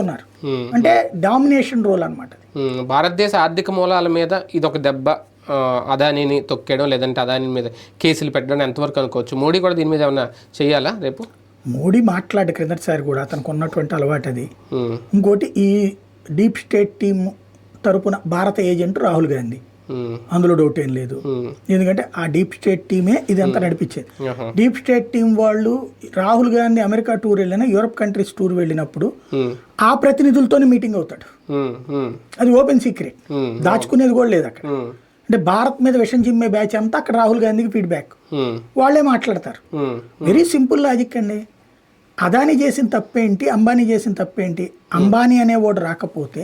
ఉన్నారు అంటే domination role అన్నమాట. భారతదేశ ఆర్థిక మూలాల మీద ఇది ఒక దెబ్బ, అదానిని తొక్కేయడం లేదంటే అదాని మీద కేసులు పెట్టడం ఎంతవరకు అనుకోవచ్చు? మోడీ కూడా దీని మీద ఏమన్నా చేయాలా రేపు? మోడీ మాట్లాడే క్రిందటిసారి కూడా అతనికి ఉన్నటువంటి అలవాటు అది. ఇంకోటి ఈ డీప్ స్టేట్ టీమ్ తరపున భారత ఏజెంట్ రాహుల్ గాంధీ, అందులో డౌట్ ఏం లేదు. ఎందుకంటే ఆ డీప్ స్టేట్ టీమే ఇదంతా నడిపించేది. డీప్ స్టేట్ టీం వాళ్ళు రాహుల్ గాంధీ అమెరికా టూర్ వెళ్ళినా, యూరప్ కంట్రీస్ టూర్ వెళ్ళినప్పుడు ఆ ప్రతినిధులతోనే మీటింగ్ అవుతాడు. అది ఓపెన్ సీక్రెట్, దాచుకునేది కూడా లేదు అక్కడ. అంటే భారత్ మీద విషం చిమ్మే బ్యాచ్ అంతా అక్కడ రాహుల్ గాంధీకి ఫీడ్బ్యాక్, వాళ్ళే మాట్లాడతారు. వెరీ సింపుల్ లాజిక్ అండి. అదాని చేసిన తప్పేంటి, అంబానీ చేసిన తప్పేంటి? అంబానీ అనేవాడు రాకపోతే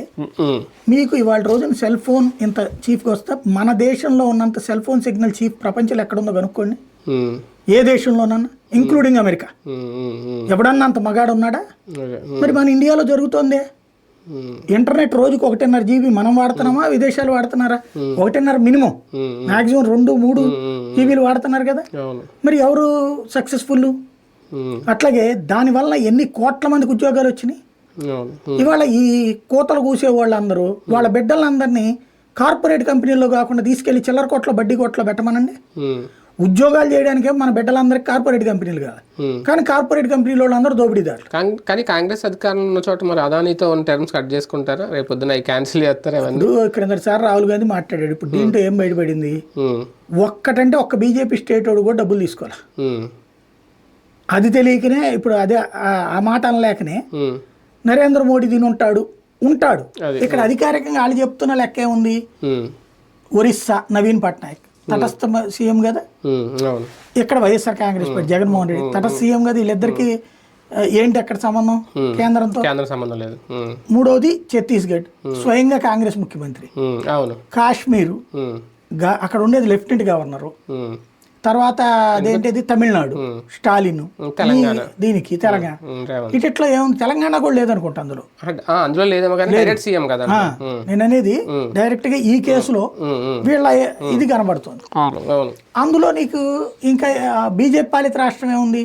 మీకు ఇవాళ రోజున సెల్ ఫోన్ ఇంత చీఫ్గా వస్తే, మన దేశంలో ఉన్నంత సెల్ ఫోన్ సిగ్నల్ చీఫ్ ప్రపంచంలో ఎక్కడుందో కనుక్కోండి. ఏ దేశంలోనన్నా, ఇంక్లూడింగ్ అమెరికా. ఎవడన్నా అంత మగాడు ఉన్నాడా? మరి మన ఇండియాలో జరుగుతోందే. ఇంటర్నెట్ రోజుకి 1.5 GB మనం వాడుతున్నామా, విదేశాలు వాడుతున్నారా? 1.5 మినిమం, మాక్సిమం 2-3 GB వాడుతున్నారు కదా. మరి ఎవరు సక్సెస్ఫుల్? అట్లాగే దానివల్ల ఎన్ని కోట్ల మందికి ఉద్యోగాలు వచ్చినాయి. ఇవాళ ఈ కోతలు కూసే వాళ్ళందరూ వాళ్ళ బిడ్డలందరినీ కార్పొరేట్ కంపెనీల్లో కాకుండా తీసుకెళ్లి చిల్లర కోట్ల బడ్డీ కోట్ల పెట్టమనండి. ఉద్యోగాలు చేయడానికే మన బిడ్డలందరికీ కార్పొరేట్ కంపెనీలు కావాలి, కానీ కార్పొరేట్ కంపెనీల వాళ్ళందరూ దోపిడీదారులు. కానీ కాంగ్రెస్ అధికారంలో ఉన్న చోట మరి అదానితో టర్మ్స్ కట్ చేసుకుంటారా? రేపు పొద్దున క్యాన్సిల్ చేస్తారా? క్రిందసారి రాహుల్ గాంధీ మాట్లాడాడు. ఇప్పుడు దీంట్లో ఏం బయటపడింది? ఒక్కటంటే ఒక్క బీజేపీ స్టేట్ వాడు కూడా డబ్బులు తీసుకోవాలి. అది తెలియకనే ఇప్పుడు అదే ఆ మాట అనలేకనే నరేంద్ర మోడీ దీని ఉంటాడు. ఇక్కడ అధికారికంగా వాళ్ళు చెప్తున్న లెక్కే ఉంది. ఒరిస్సా నవీన్ పట్నాయక్ తటస్థ సీఎం కదా, ఇక్కడ వైఎస్ఆర్ కాంగ్రెస్ పార్టీ జగన్మోహన్ రెడ్డి తటస్థ సీఎం కదా. వీళ్ళిద్దరికి ఏంటి అక్కడ సంబంధం? కేంద్రంతో సంబంధం లేదు. మూడోది ఛత్తీస్గఢ్, స్వయంగా కాంగ్రెస్ ముఖ్యమంత్రి. కాశ్మీరు, అక్కడ ఉండేది లెఫ్టినెంట్ గవర్నరు. తర్వాత అదేంటిది తమిళనాడు, స్టాలిన్. దీనికి తెలంగాణ ఇట్లా ఏముంది? తెలంగాణ కూడా లేదనుకుంటా అందులో. నేను అనేది డైరెక్ట్ గా ఈ కేసులో వీళ్ళ ఇది కనబడుతుంది. అందులో నీకు ఇంకా బీజేపీ పాలిత రాష్ట్రం ఏముంది?